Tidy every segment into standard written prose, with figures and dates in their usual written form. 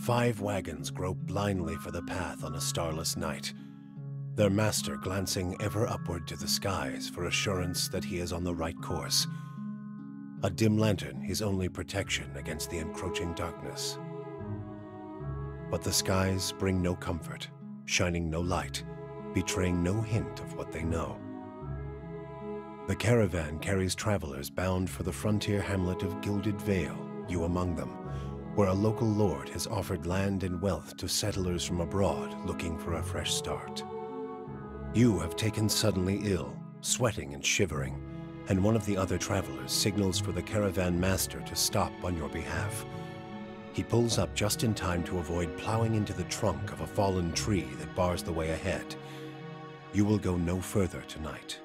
5 wagons grope blindly for the path on a starless night, their master glancing ever upward to the skies for assurance that he is on the right course. A dim lantern his only protection against the encroaching darkness. But the skies bring no comfort, shining no light, betraying no hint of what they know. The caravan carries travelers bound for the frontier hamlet of Gilded Vale, you among them, where a local lord has offered land and wealth to settlers from abroad looking for a fresh start. You have taken suddenly ill, sweating and shivering, and one of the other travelers signals for the caravan master to stop on your behalf. He pulls up just in time to avoid plowing into the trunk of a fallen tree that bars the way ahead. You will go no further tonight.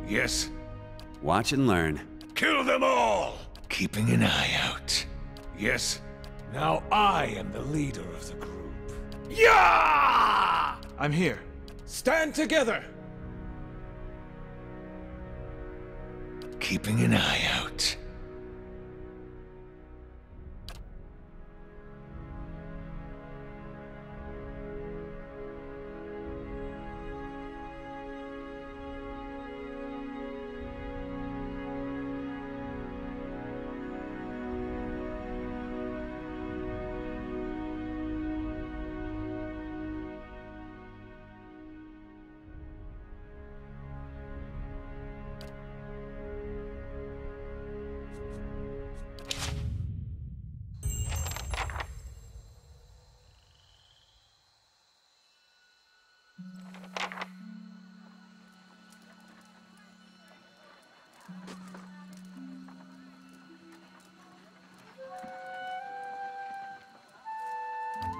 Yes? Watch and learn. Kill them all! Keeping an eye out. Yes? Now I am the leader of the group. Yeah! I'm here. Stand together! Keeping an eye out.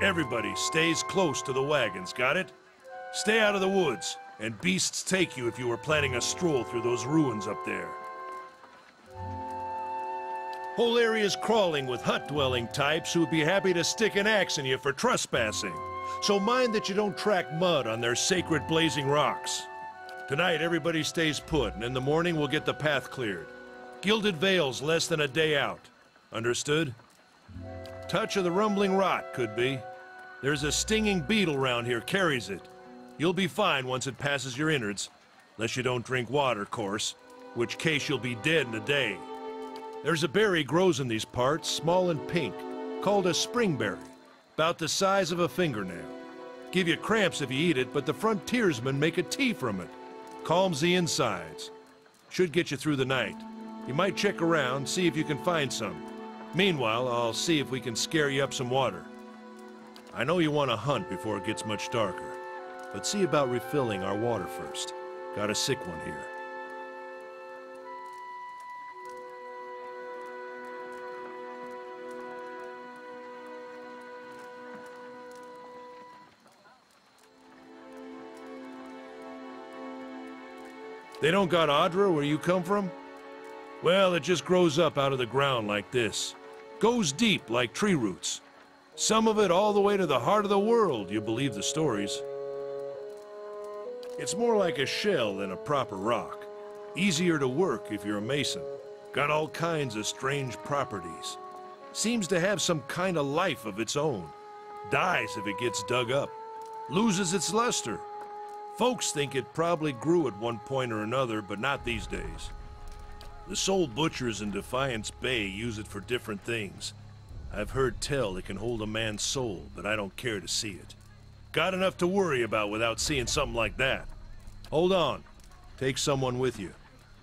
Everybody stays close to the wagons, got it? Stay out of the woods, and beasts take you if you were planning a stroll through those ruins up there. Whole area's crawling with hut-dwelling types who'd be happy to stick an axe in you for trespassing. So mind that you don't track mud on their sacred blazing rocks. Tonight, everybody stays put, and in the morning we'll get the path cleared. Gilded Vale's less than a day out. Understood? Touch of the rumbling rot, could be. There's a stinging beetle around here, carries it. You'll be fine once it passes your innards. Unless you don't drink water, course. Which case you'll be dead in a day. There's a berry grows in these parts, small and pink, called a springberry. About the size of a fingernail. Give you cramps if you eat it, but the frontiersmen make a tea from it. Calms the insides. Should get you through the night. You might check around, see if you can find some. Meanwhile, I'll see if we can scare you up some water. I know you want to hunt before it gets much darker, but see about refilling our water first. Got a sick one here. They don't got Adra where you come from? Well, it just grows up out of the ground like this. Goes deep like tree roots. Some of it all the way to the heart of the world, you believe the stories. It's more like a shell than a proper rock. Easier to work if you're a mason. Got all kinds of strange properties. Seems to have some kind of life of its own. Dies if it gets dug up. Loses its luster. Folks think it probably grew at one point or another, but not these days. The soul butchers in Defiance Bay use it for different things. I've heard tell it can hold a man's soul, but I don't care to see it. Got enough to worry about without seeing something like that. Hold on. Take someone with you.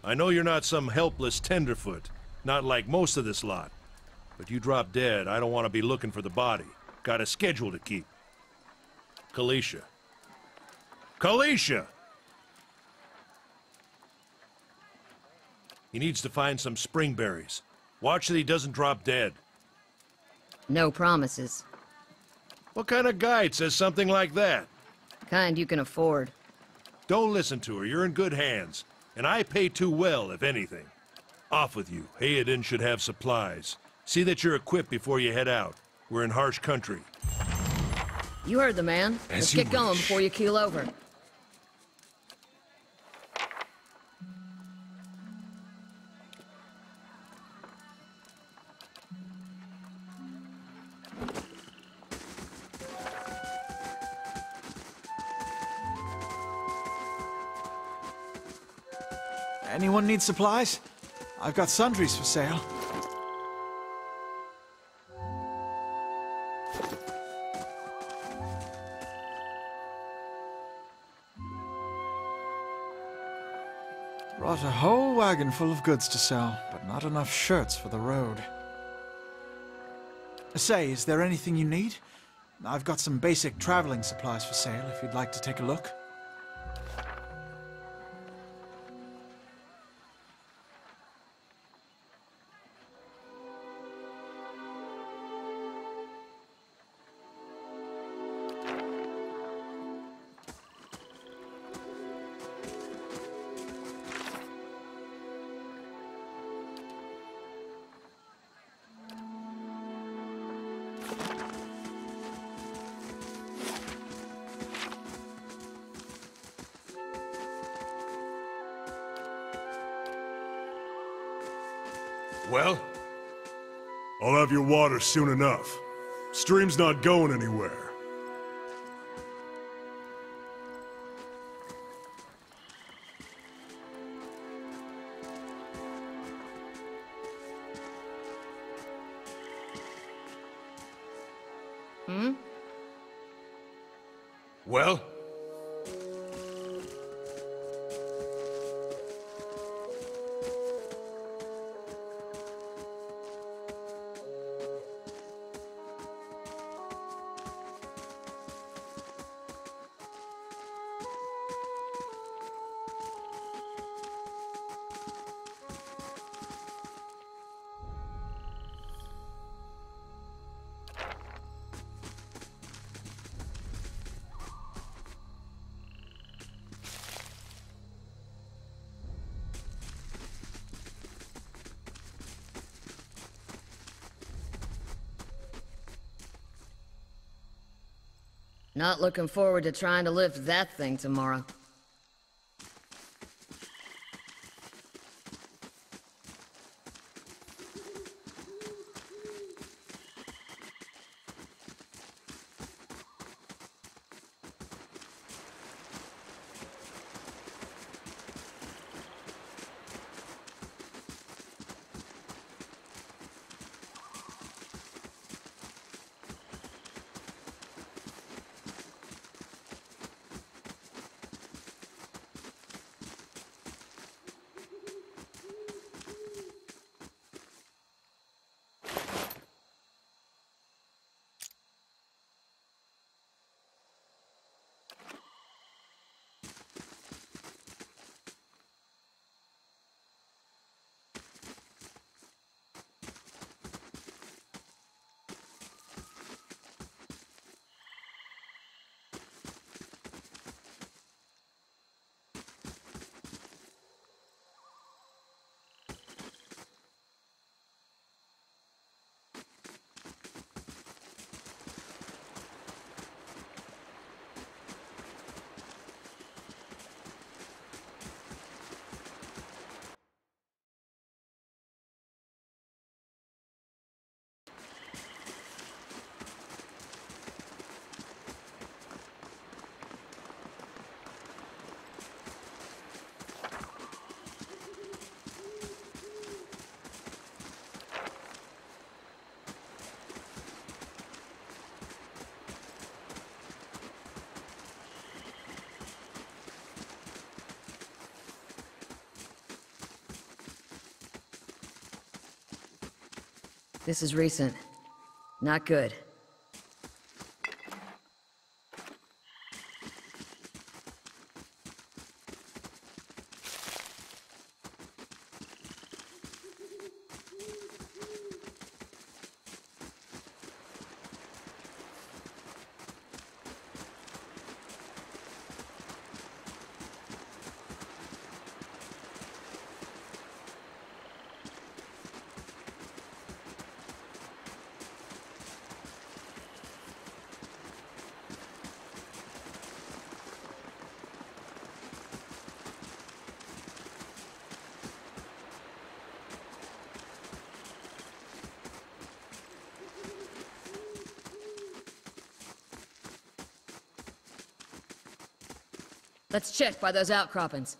I know you're not some helpless tenderfoot, not like most of this lot. But you drop dead, I don't want to be looking for the body. Got a schedule to keep. Kalisha. Kalisha! He needs to find some springberries. Watch that he doesn't drop dead. No promises. What kind of guide says something like that? Kind you can afford. Don't listen to her. You're in good hands. And I pay too well, if anything. Off with you. Hayden should have supplies. See that you're equipped before you head out. We're in harsh country. You heard the man. Let's get going before you keel over. Anyone need supplies? I've got sundries for sale. Brought a whole wagon full of goods to sell, but not enough shirts for the road. Say, is there anything you need? I've got some basic traveling supplies for sale if you'd like to take a look. Well? I'll have your water soon enough. Stream's not going anywhere. Well? Not looking forward to trying to lift that thing tomorrow. This is recent. Not good. Let's check by those outcroppings.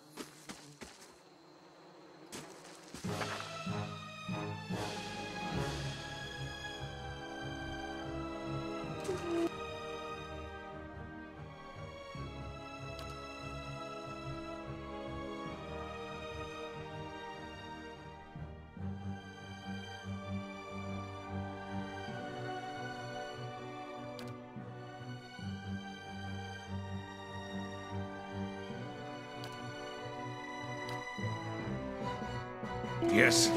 Yes.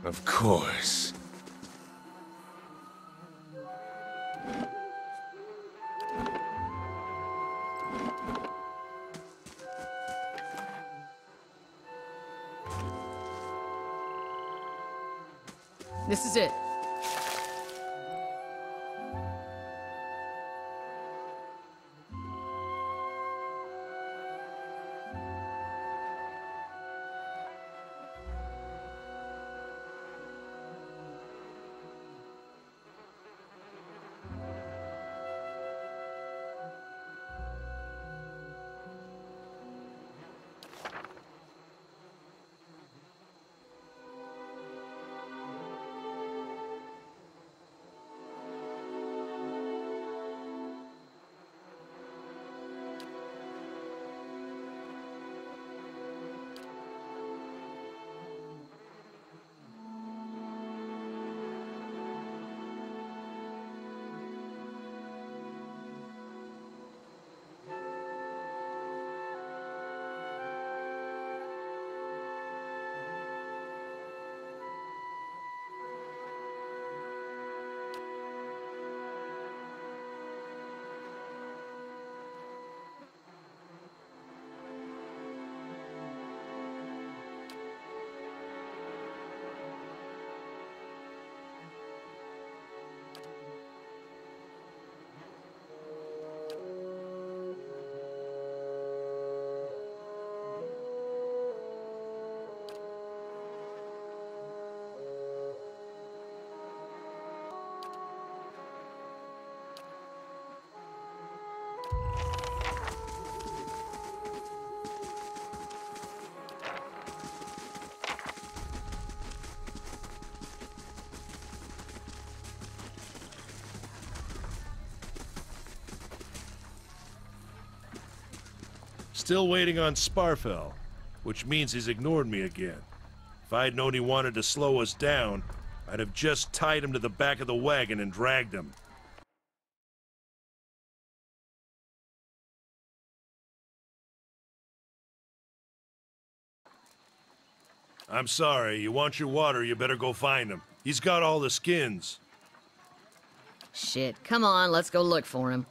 Of course. This is it. Still waiting on Sparfell, which means he's ignored me again. If I'd known he wanted to slow us down, I'd have just tied him to the back of the wagon and dragged him. I'm sorry, you want your water, you better go find him. He's got all the skins. Shit, come on, let's go look for him.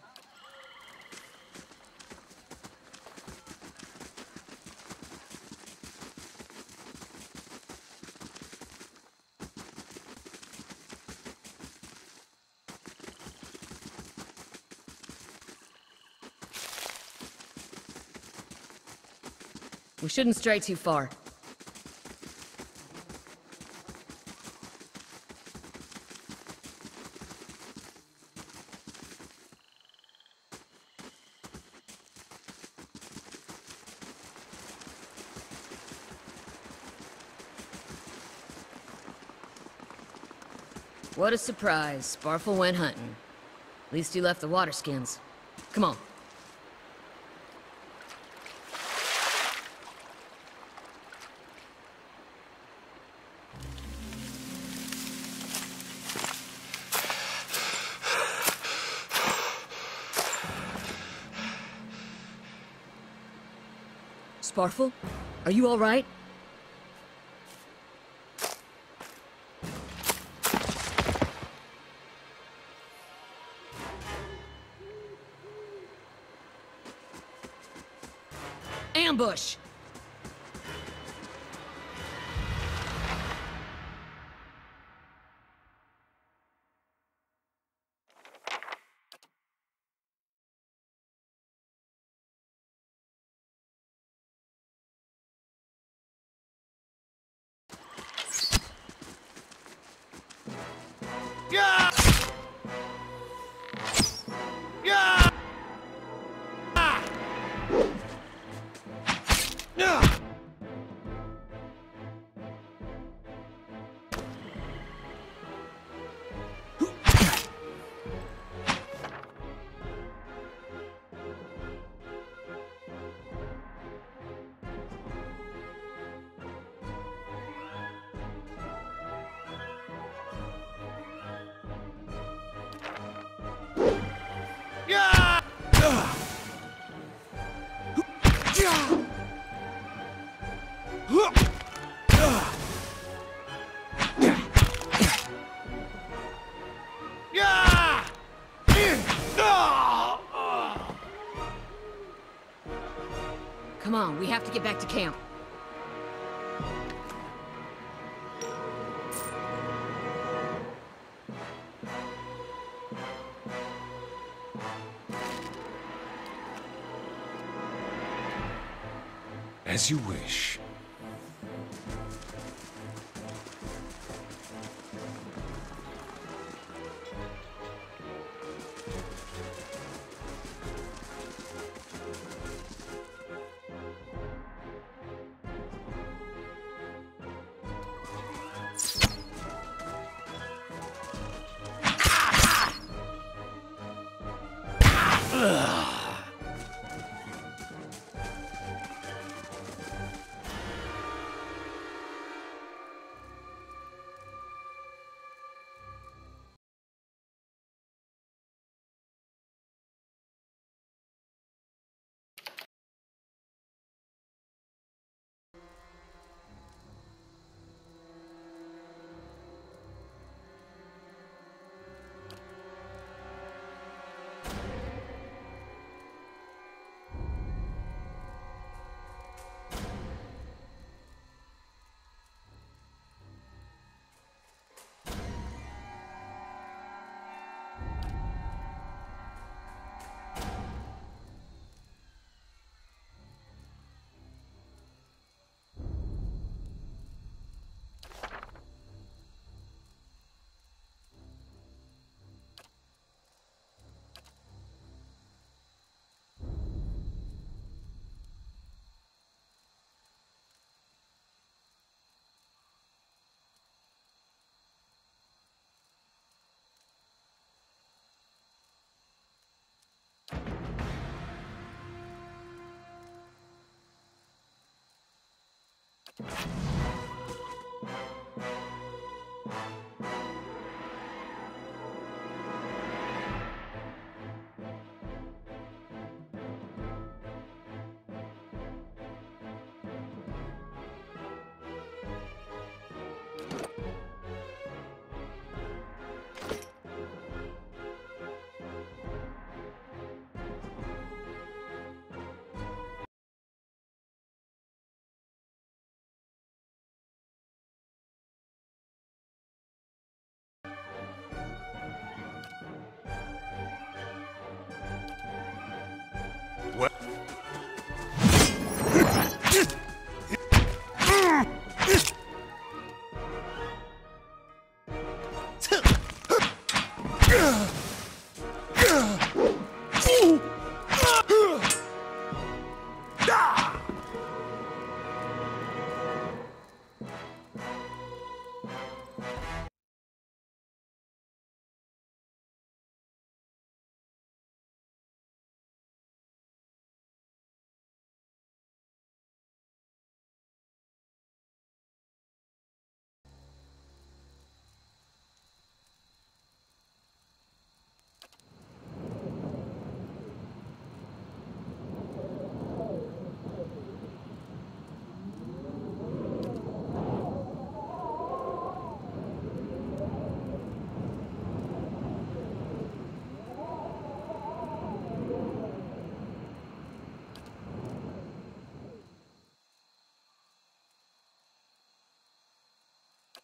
We shouldn't stray too far. What a surprise. Sparfell went hunting. At least he left the water skins. Come on. Sparfell? Are you all right? Ambush! Come on, we have to get back to camp. As you wish.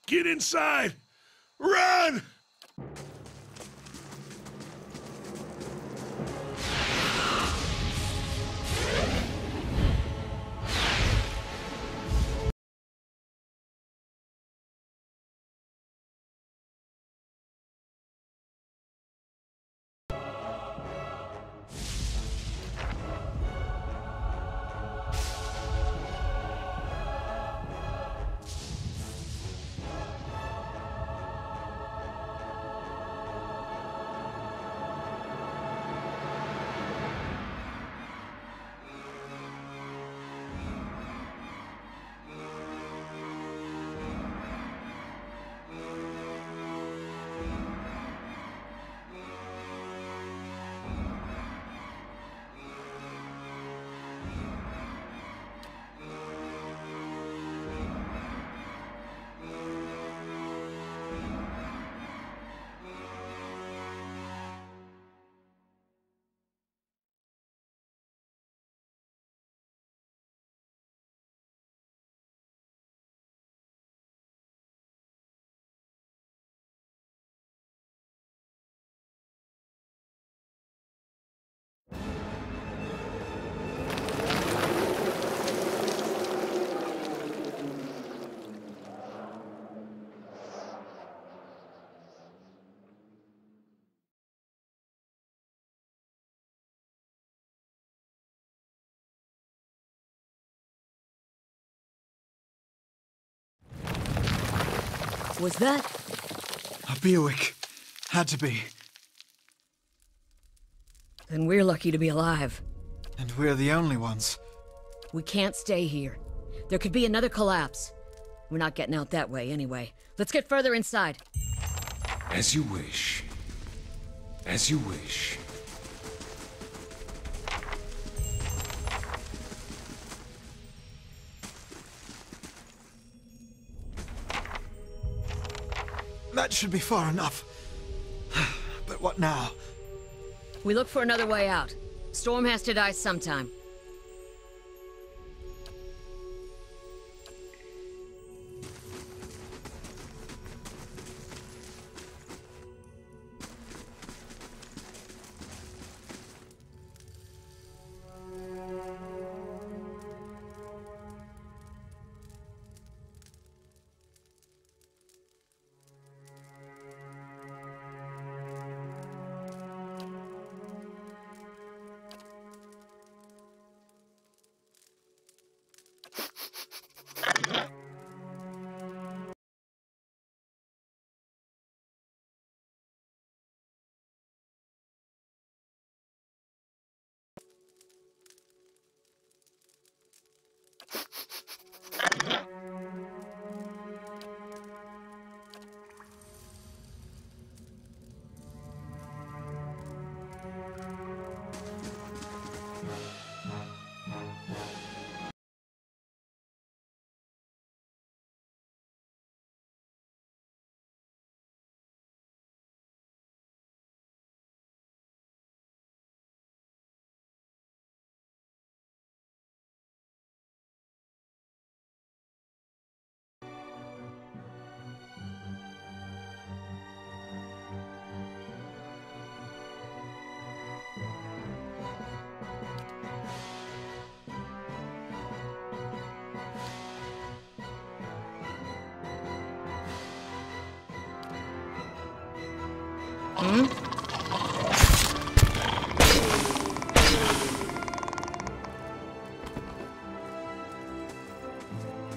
Get inside! Run! Was that? A Bewick. Had to be. Then we're lucky to be alive. And we're the only ones. We can't stay here. There could be another collapse. We're not getting out that way anyway. Let's get further inside. As you wish. As you wish. That should be far enough. But what now? We look for another way out. Storm has to die sometime.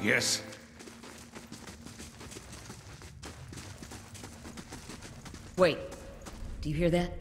Yes? Wait. Do you hear that?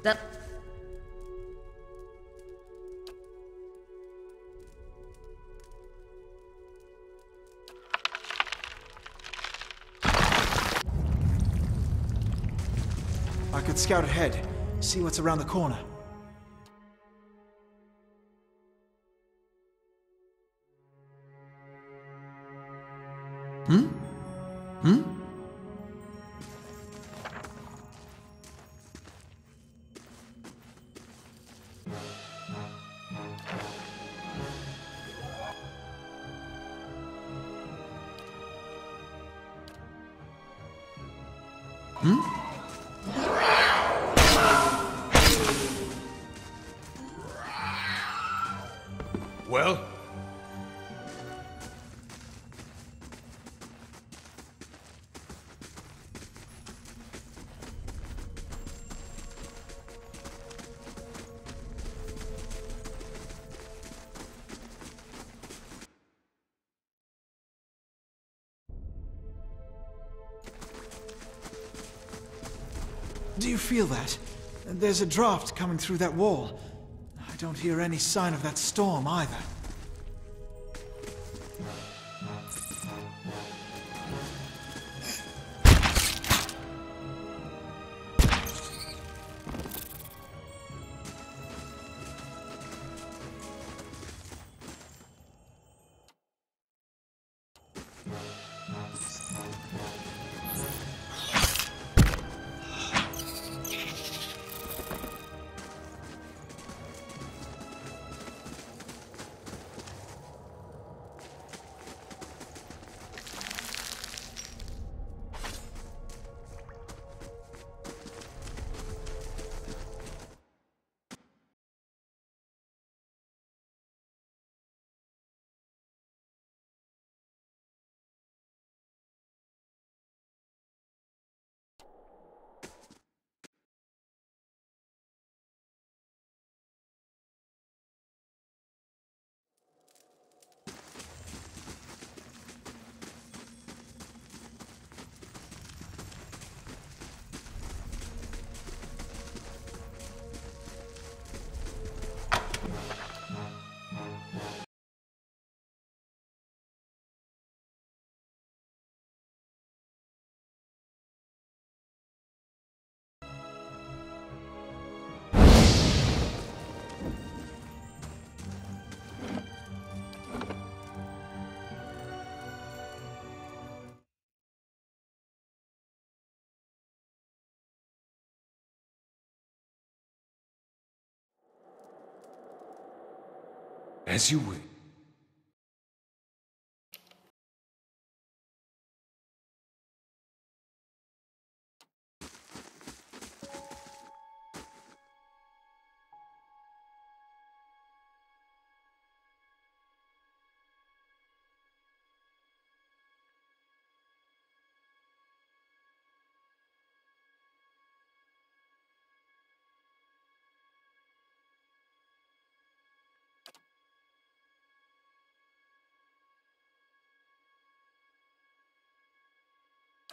That... I could scout ahead, see what's around the corner. Well? Do you feel that? There's a draft coming through that wall. I don't hear any sign of that storm either. As you wish.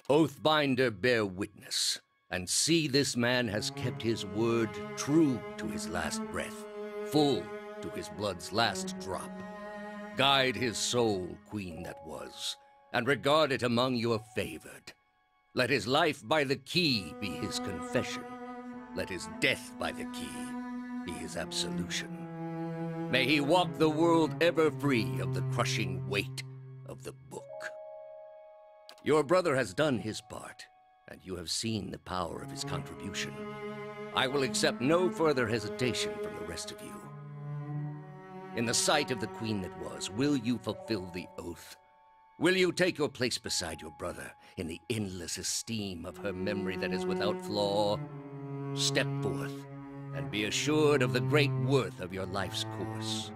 Oathbinder, bear witness, and see this man has kept his word, true to his last breath, full to his blood's last drop. Guide his soul, queen that was, and regard it among your favored. Let his life by the key be his confession. Let his death by the key be his absolution. May he walk the world ever free of the crushing weight of the book. Your brother has done his part, and you have seen the power of his contribution. I will accept no further hesitation from the rest of you. In the sight of the queen that was, will you fulfill the oath? Will you take your place beside your brother in the endless esteem of her memory that is without flaw? Step forth, and be assured of the great worth of your life's course.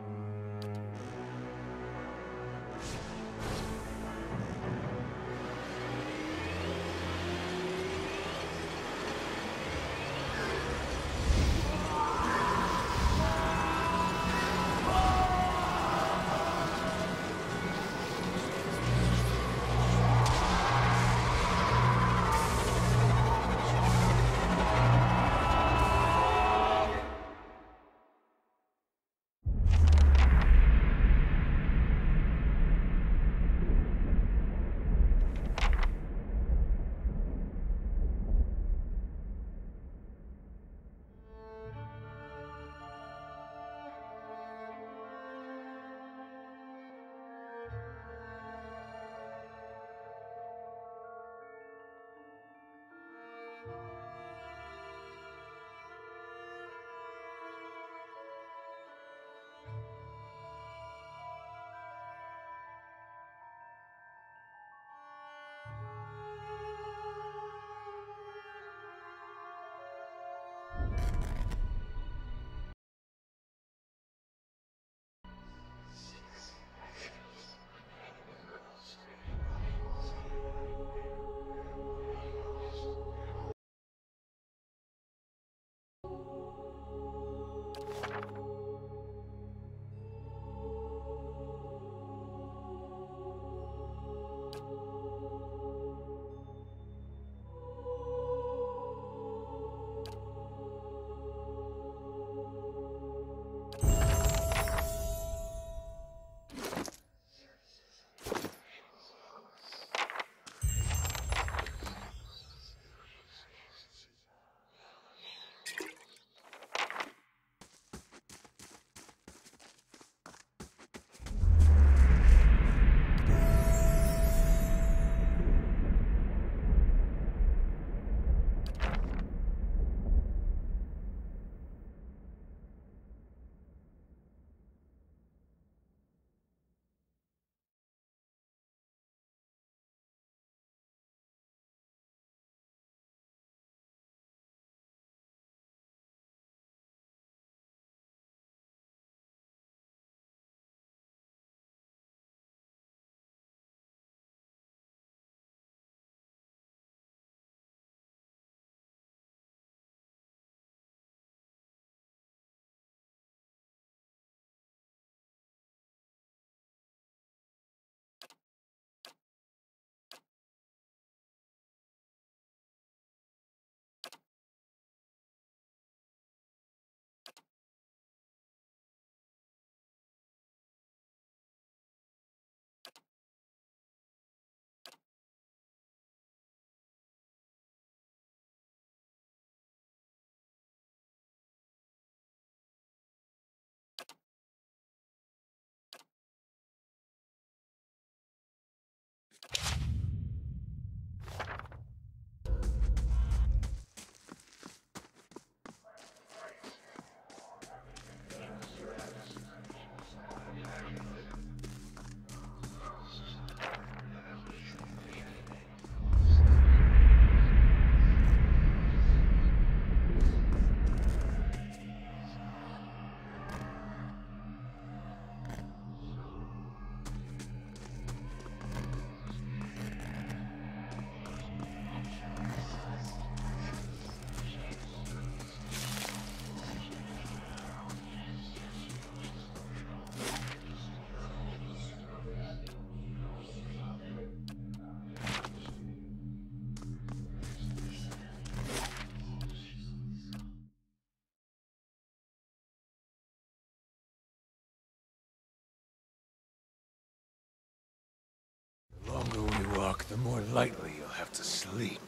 walk, the more lightly you'll have to sleep.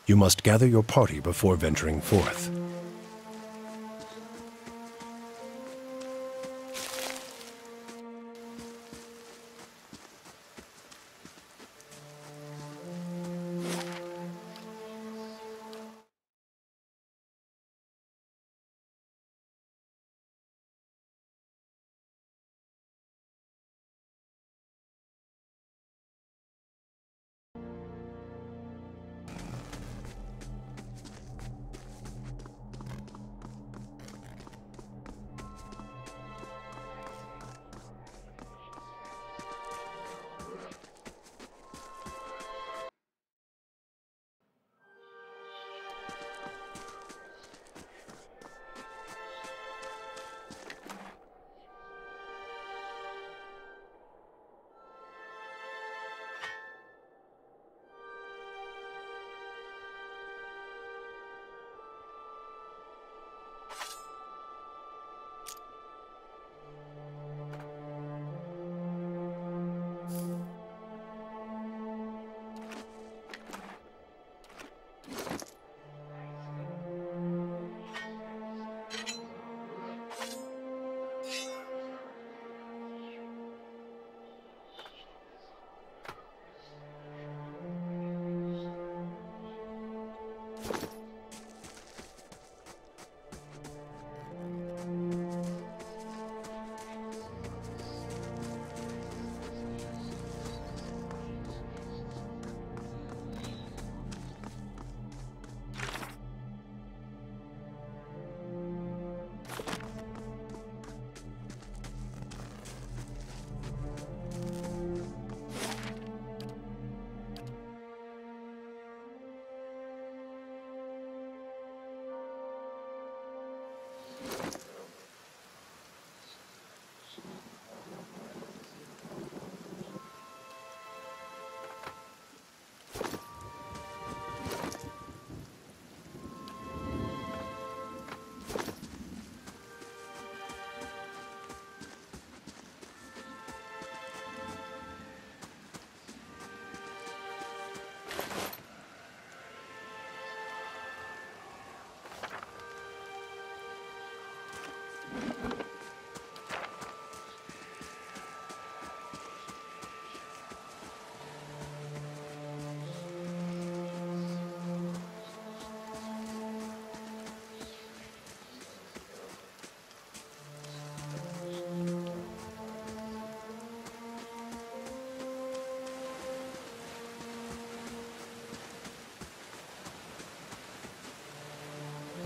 You must gather your party before venturing forth.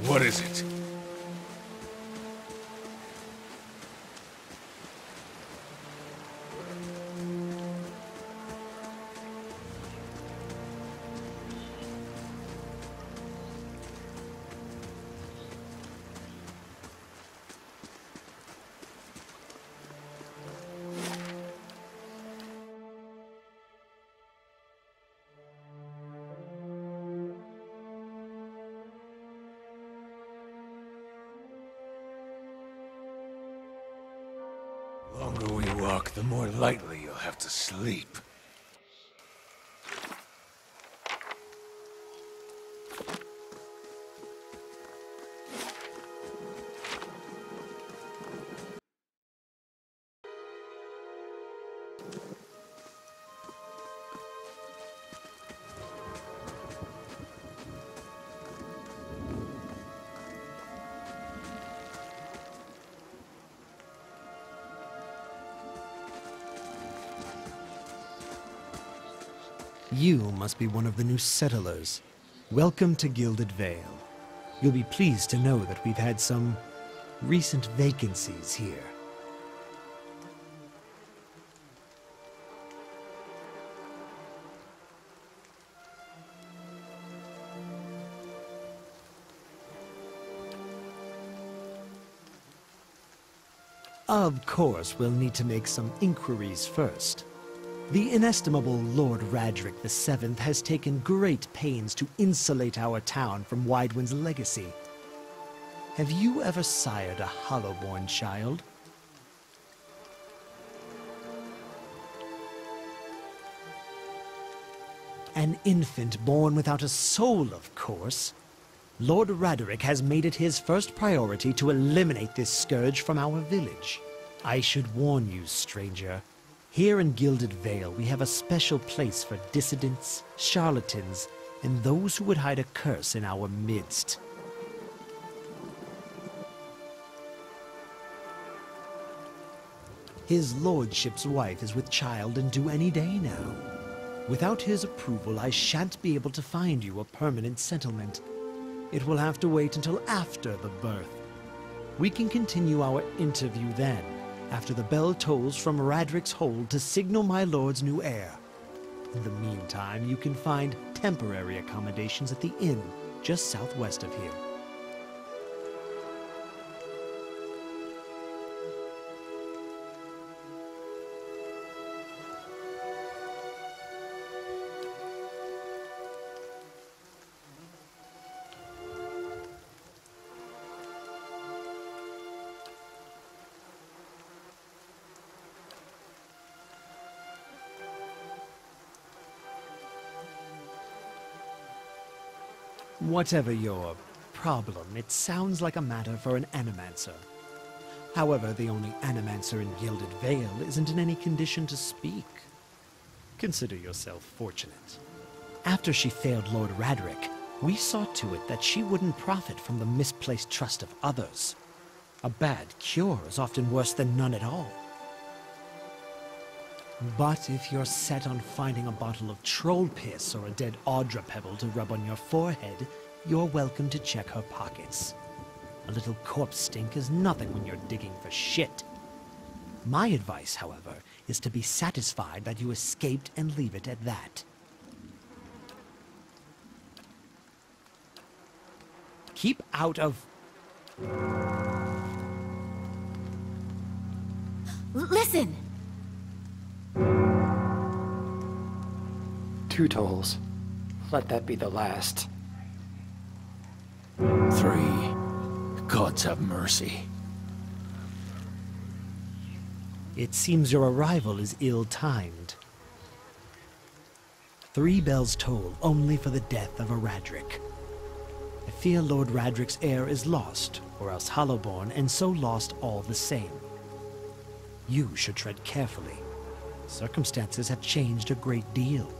What is it? The longer we walk, the more lightly you'll have to sleep. You must be one of the new settlers. Welcome to Gilded Vale. You'll be pleased to know that we've had some recent vacancies here. Of course, we'll need to make some inquiries first. The inestimable Lord Radric VII has taken great pains to insulate our town from Widewind's legacy. Have you ever sired a Hollowborn child? An infant born without a soul, of course. Lord Radric has made it his first priority to eliminate this scourge from our village. I should warn you, stranger. Here in Gilded Vale, we have a special place for dissidents, charlatans, and those who would hide a curse in our midst. His lordship's wife is with child and due any day now. Without his approval, I shan't be able to find you a permanent settlement. It will have to wait until after the birth. We can continue our interview then, after the bell tolls from Radric's hold to signal my lord's new heir. In the meantime, you can find temporary accommodations at the inn just southwest of here. Whatever your problem, it sounds like a matter for an Animancer. However, the only Animancer in Gilded Vale isn't in any condition to speak. Consider yourself fortunate. After she failed Lord Radric, we saw to it that she wouldn't profit from the misplaced trust of others. A bad cure is often worse than none at all. But if you're set on finding a bottle of troll piss or a dead Audra pebble to rub on your forehead, you're welcome to check her pockets. A little corpse stink is nothing when you're digging for shit. My advice, however, is to be satisfied that you escaped and leave it at that. Keep out of... Listen! 2 tolls. Let that be the last. 3. Gods have mercy. It seems your arrival is ill-timed. 3 bells toll only for the death of a Radric. I fear Lord Radric's heir is lost, or else Hollowborn, and so lost all the same. You should tread carefully. Circumstances have changed a great deal.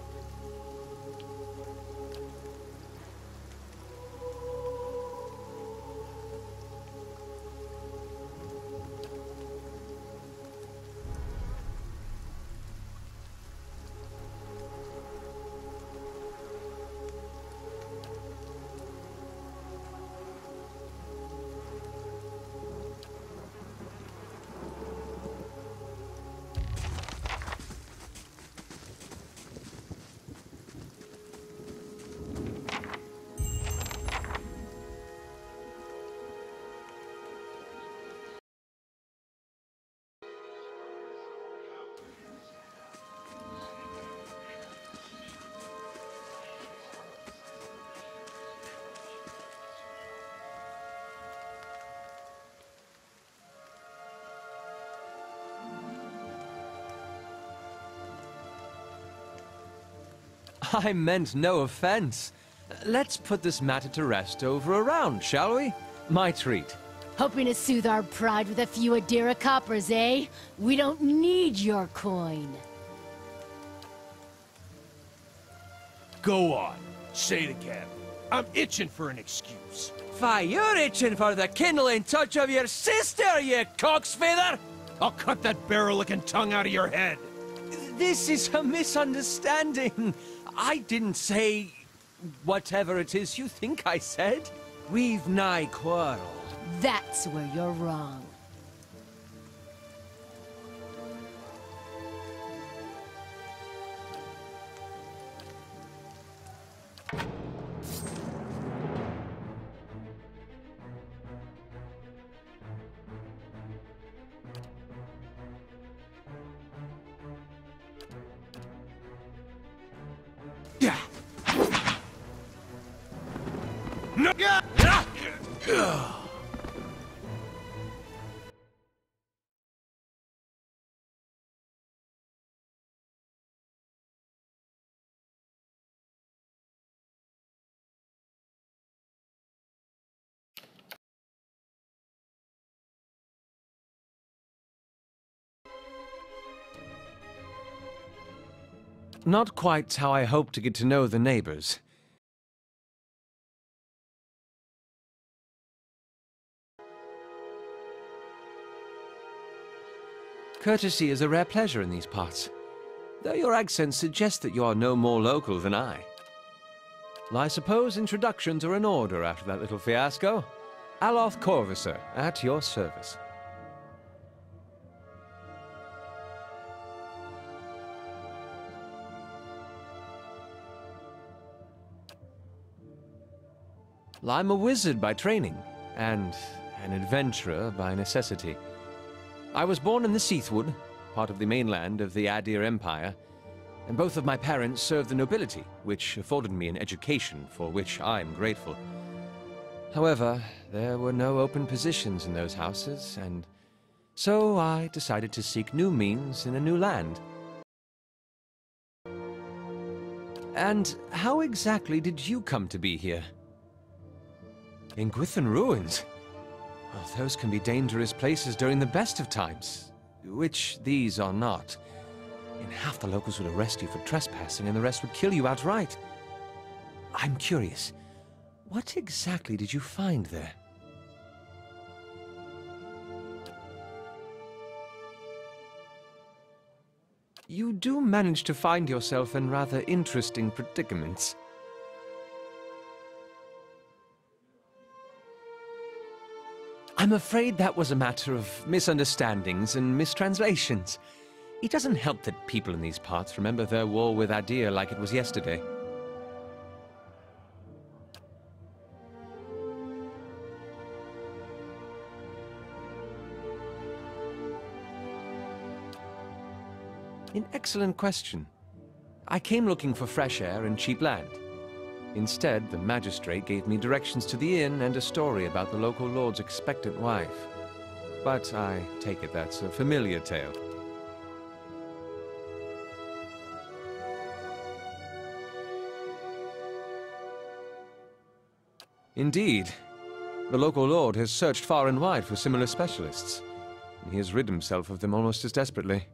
I meant no offense. Let's put this matter to rest over a round, shall we? My treat. Hoping to soothe our pride with a few Adira coppers, eh? We don't need your coin. Go on. Say it again. I'm itching for an excuse. Why, you're itching for the kindling touch of your sister, you cocksfeather! I'll cut that barrel-licking tongue out of your head. This is a misunderstanding. I didn't say... whatever it is you think I said. We've nigh quarreled. That's where you're wrong. Not quite how I hoped to get to know the neighbors. Courtesy is a rare pleasure in these parts, though your accent suggests that you are no more local than I. Well, I suppose introductions are in order after that little fiasco. Aloth Corvisor, at your service. I'm a wizard by training, and an adventurer by necessity. I was born in the Seathwood, part of the mainland of the Adir Empire, and both of my parents served the nobility, which afforded me an education for which I am grateful. However, there were no open positions in those houses, and so I decided to seek new means in a new land. And how exactly did you come to be here? In Gwithan Ruins? Well, those can be dangerous places during the best of times, which these are not. And half the locals would arrest you for trespassing, and the rest would kill you outright. I'm curious, what exactly did you find there? You do manage to find yourself in rather interesting predicaments. I'm afraid that was a matter of misunderstandings and mistranslations. It doesn't help that people in these parts remember their war with Adir like it was yesterday. An excellent question. I came looking for fresh air and cheap land. Instead, the magistrate gave me directions to the inn and a story about the local lord's expectant wife. But I take it that's a familiar tale. Indeed. The local lord has searched far and wide for similar specialists, and he has rid himself of them almost as desperately.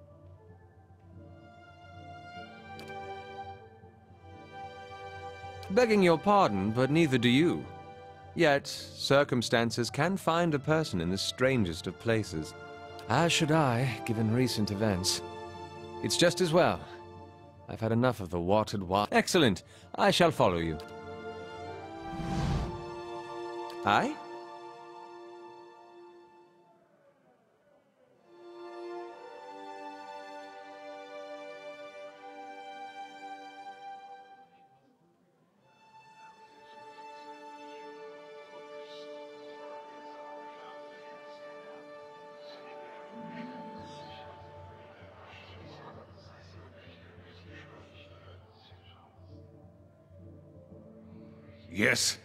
Begging your pardon, but neither do you. Yet, circumstances can find a person in the strangest of places. As should I, given recent events. It's just as well. I've had enough of the watered wine. Excellent! I shall follow you. Aye? Yes?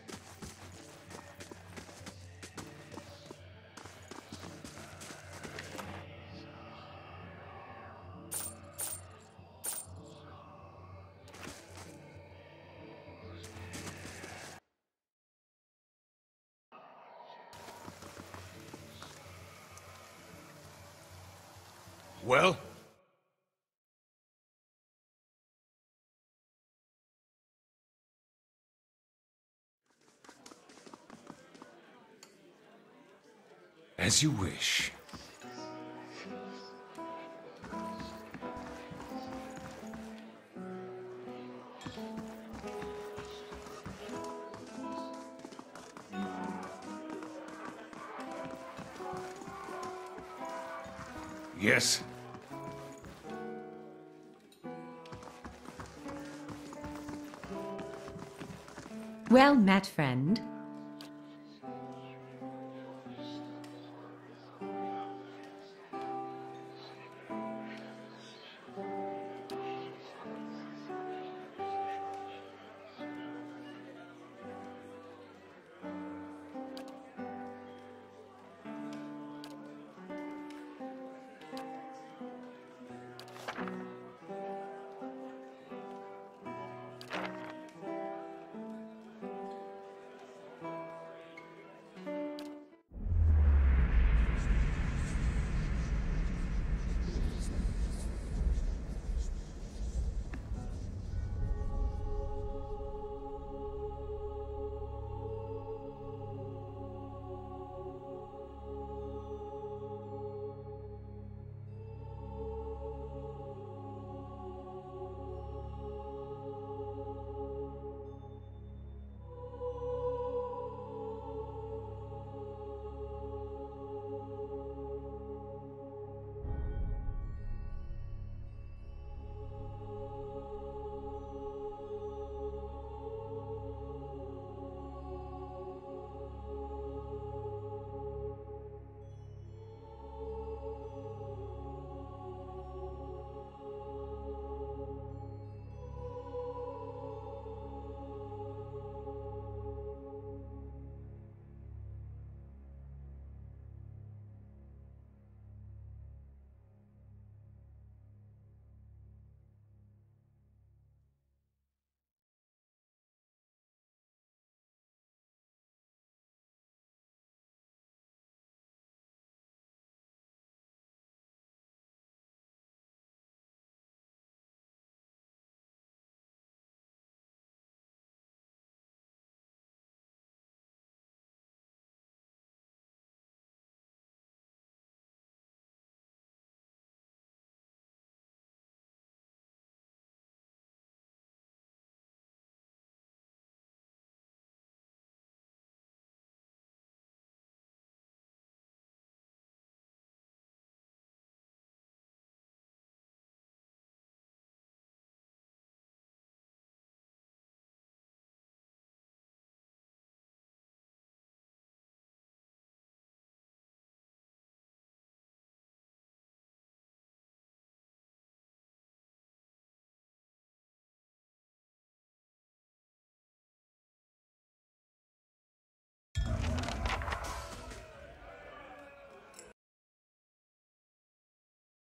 Well? As you wish. Yes? Well met, friend.